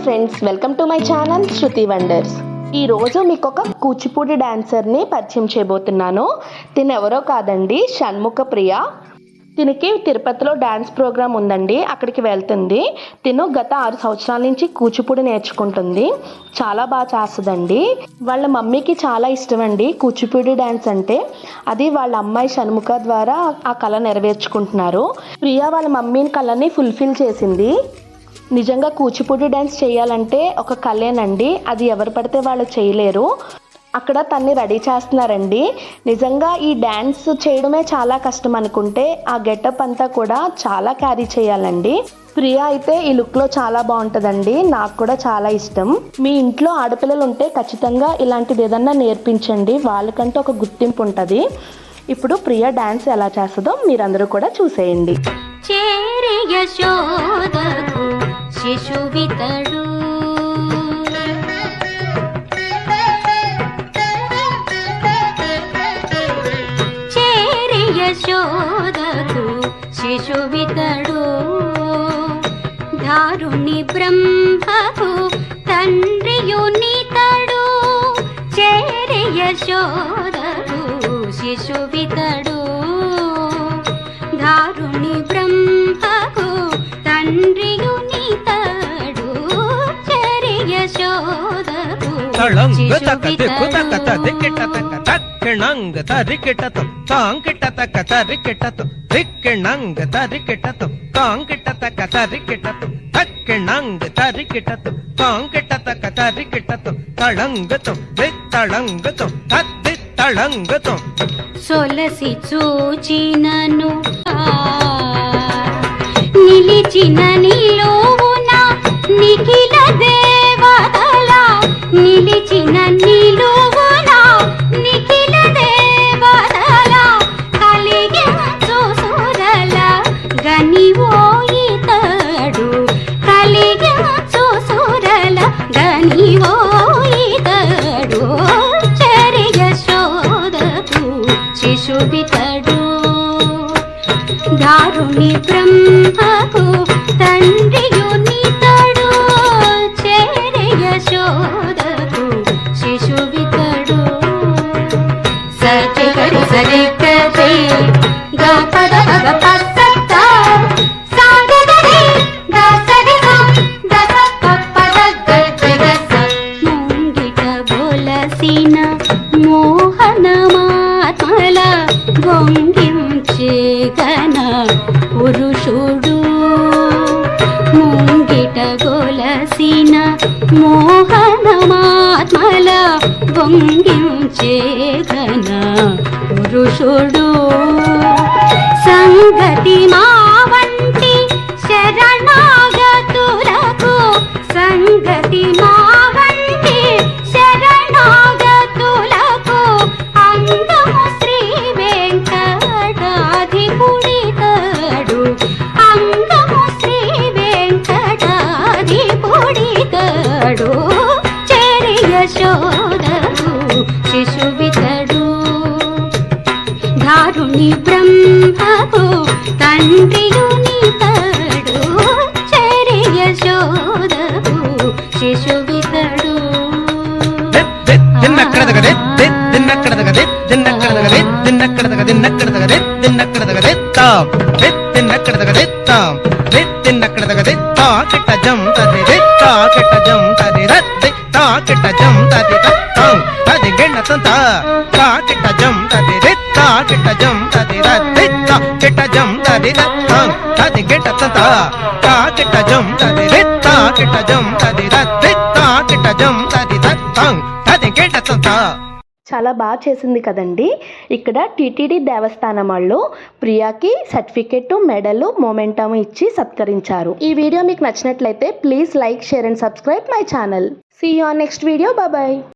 Friends, welcome to my channel Shruti wonders. ఈరోజు మీకు ఒక కూచిపూడి డాన్సర్ని పరిచయం చేయబోతున్నాను. తిను ఎవరో కాదండి, షణ్ముఖ ప్రియ. తినికి తిరుపతిలో డాన్స్ ప్రోగ్రామ్ ఉందండి, అక్కడికి వెళ్తుంది. తిను గత 6 సంవత్సరాల నుంచి కూచిపూడి నేర్చుకుంటుంది. చాలా బాగా చేస్తుందండి. వాళ్ళ మమ్మీకి చాలా ఇష్టం అండి కూచిపూడి డాన్స్ అంటే. అది వాళ్ళ అమ్మాయి షణ్ముఖ ద్వారా ఆ కళ నెరవేర్చుకుంటున్నారు. ప్రియ వాళ్ళ మమ్మీని కళని ఫుల్ఫిల్ చేసింది. నిజంగా కూచిపూడి డ్యాన్స్ చేయాలంటే ఒక కళేనండి, అది ఎవరు పడితే వాళ్ళు చేయలేరు. అక్కడ తన్ని రెడీ చేస్తున్నారండి. నిజంగా ఈ డ్యాన్స్ చేయడమే చాలా కష్టం అనుకుంటే ఆ గెటప్ అంతా కూడా చాలా క్యారీ చేయాలండి. ప్రియా అయితే ఈ లుక్లో చాలా బాగుంటుందండి, నాకు కూడా చాలా ఇష్టం. మీ ఇంట్లో ఆడపిల్లలు ఉంటే ఖచ్చితంగా ఇలాంటిది ఏదన్నా నేర్పించండి, వాళ్ళకంటే ఒక గుర్తింపు ఉంటుంది. ఇప్పుడు ప్రియా డ్యాన్స్ ఎలా చేస్తుందో మీరందరూ కూడా చూసేయండి. శిశువితడు చేరి యశోదకు శిశువితడు ధారుని బ్రహ్మకు తండ్రియునితడు చేరి యశోదకు శిశువితడు ధారుని బ్రహ్మకు తండ్రియునితడు చేరి యశోదకు సొలసి చూచినను నిలిచిన నిలువున నిఖిల దేవతల నిలిచిన నిలువున నిఖిల దేవతల కలిగించు సురల గనివోయితడు కలిగించు సురల గనివోయితడు చేరి యశోదకు శిశువితడు దారుని బ్రహ్మకు తండ్రియునితడు చేరి యశోదకు శిశువితడు సరి గరి సరి గరి గ పద గ పసత సాగరి గ సరి గ ద ప పద గ గ స ముంగిట బోలసిన మోహనమాత్మల గొంగించే గన పురుషుడు ముంగిట గొలసిన మోహనమాత్మల గొంగించే గన పురుషుడు సంగతి మా వంటి శరణాగతులకు సంగతి మా వంటి శరణాగతులకు అంగము శ్రీ వెంకటాధిపుడితడు అంగము శ్రీ వెంకటాధిపుడితడు చేరి యశోదకు శిశువితడు ధారుని బ్రహ్మకు తండ్రియునితడు చేరి యశోదకు శిశువితడు చాలా బాగా చేసింది కదండి. ఇక్కడ టీటీడీ దేవస్థానం వాళ్ళు ప్రియాకి సర్టిఫికెట్, మెడల్, మొమెంటం ఇచ్చి సత్కరించారు. ఈ వీడియో మీకు నచ్చినట్లయితే please like, share and subscribe my channel. See you on next video. Bye.